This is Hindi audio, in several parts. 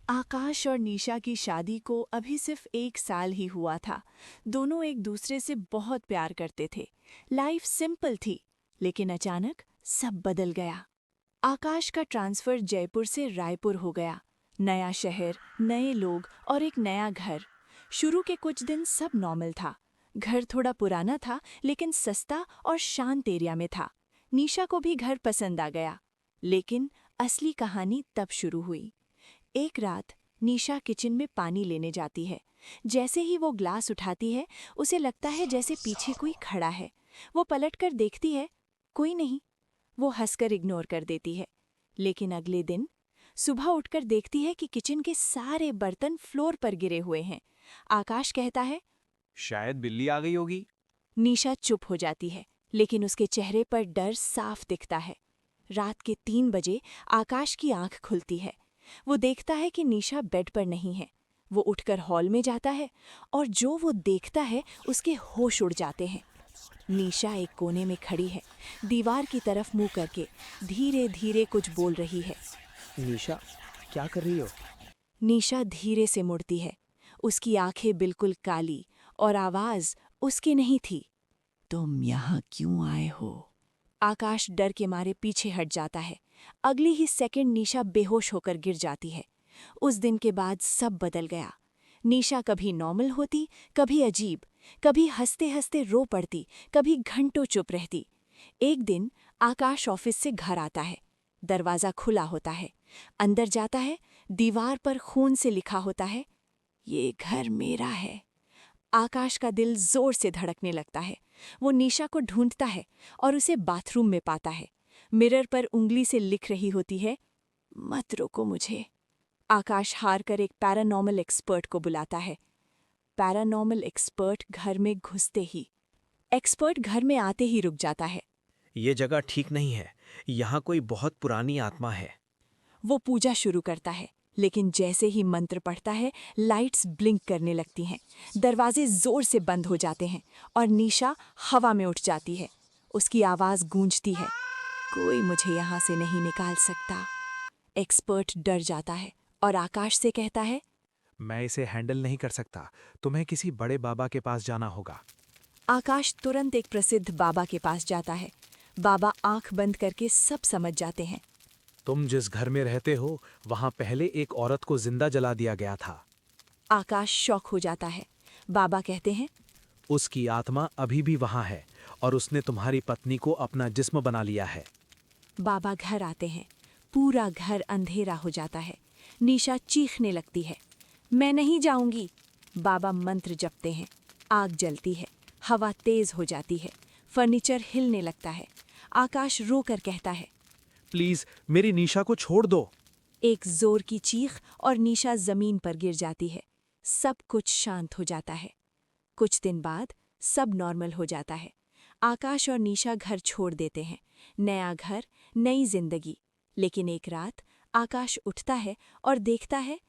आकाश और निशा की शादी को अभी सिर्फ 1 साल ही हुआ था। दोनों एक दूसरे से बहुत प्यार करते थे। लाइफ सिंपल थी, लेकिन अचानक सब बदल गया। आकाश का ट्रांसफर जयपुर से रायपुर हो गया। नया शहर, नए लोग और एक नया घर। शुरू के कुछ दिन सब नॉर्मल था। घर थोड़ा पुराना था, लेकिन सस्ता और शांत एरिया में था। निशा को भी घर पसंद आ गया। लेकिन असली कहानी तब शुरू हुई। एक रात निशा किचन में पानी लेने जाती है। जैसे ही वो ग्लास उठाती है, उसे लगता है जैसे पीछे कोई खड़ा है। वो पलटकर देखती है, कोई नहीं। वो हंसकर इग्नोर कर देती है। लेकिन अगले दिन सुबह उठकर देखती है कि किचन के सारे बर्तन फ्लोर पर गिरे हुए हैं। आकाश कहता है, शायद बिल्ली आ गई होगी। निशा चुप हो जाती है, लेकिन उसके चेहरे पर डर साफ दिखता है। रात के 3 बजे आकाश की आंख खुलती है। वो देखता है कि निशा बेड पर नहीं है। वो उठकर हॉल में जाता है और जो वो देखता है उसके होश उड़ जाते हैं। निशा एक कोने में खड़ी है, दीवार की तरफ मुंह करके धीरे धीरे कुछ बोल रही है। निशा, क्या कर रही हो? निशा धीरे से मुड़ती है। उसकी आंखें बिल्कुल काली और आवाज उसकी नहीं थी। तुम यहाँ क्यों आए हो? आकाश डर के मारे पीछे हट जाता है। अगली ही सेकंड निशा बेहोश होकर गिर जाती है। उस दिन के बाद सब बदल गया। निशा कभी नॉर्मल होती, कभी अजीब, कभी हंसते हंसते रो पड़ती, कभी घंटों चुप रहती। एक दिन आकाश ऑफिस से घर आता है। दरवाजा खुला होता है। अंदर जाता है। दीवार पर खून से लिखा होता है, ये घर मेरा है। आकाश का दिल जोर से धड़कने लगता है। वो निशा को ढूंढता है और उसे बाथरूम में पाता है। मिरर पर उंगली से लिख रही होती है, मत रोको मुझे। आकाश हार कर एक पैरानॉर्मल एक्सपर्ट को बुलाता है। पैरानॉर्मल एक्सपर्ट घर में घुसते ही एक्सपर्ट घर में आते ही रुक जाता है। ये जगह ठीक नहीं है। यहाँ कोई बहुत पुरानी आत्मा है। वो पूजा शुरू करता है, लेकिन जैसे ही मंत्र पढ़ता है, लाइट्स ब्लिंक करने लगती हैं। दरवाजे जोर से बंद हो जाते हैं और निशा हवा में उठ जाती है। उसकी आवाज गूंजती है, कोई मुझे यहाँ से नहीं निकाल सकता। एक्सपर्ट डर जाता है और आकाश से कहता है, मैं इसे हैंडल नहीं कर सकता। तुम्हें किसी बड़े बाबा के पास जाना होगा। आकाश तुरंत एक प्रसिद्ध बाबा के पास जाता है। बाबा आंख बंद करके सब समझ जाते हैं। तुम जिस घर में रहते हो, वहां पहले एक औरत को जिंदा जला दिया गया था। आकाश शॉक हो जाता है। बाबा कहते हैं, उसकी आत्मा अभी भी वहां है और उसने तुम्हारी पत्नी को अपना जिस्म बना लिया है। बाबा घर आते हैं। पूरा घर अंधेरा हो जाता है। निशा चीखने लगती है, मैं नहीं जाऊंगी। बाबा मंत्र जपते हैं। आग जलती है। हवा तेज हो जाती है। फर्नीचर हिलने लगता है। आकाश रोकर कहता है, प्लीज मेरी निशा को छोड़ दो। एक जोर की चीख और निशा जमीन पर गिर जाती है। सब कुछ शांत हो जाता है। कुछ दिन बाद सब नॉर्मल हो जाता है। आकाश और निशा घर छोड़ देते हैं। नया घर, नई जिंदगी। लेकिन एक रात आकाश उठता है और देखता है,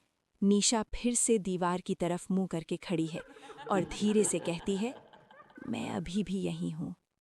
निशा फिर से दीवार की तरफ मुंह करके खड़ी है और धीरे से कहती है, मैं अभी भी यहीं हूँ।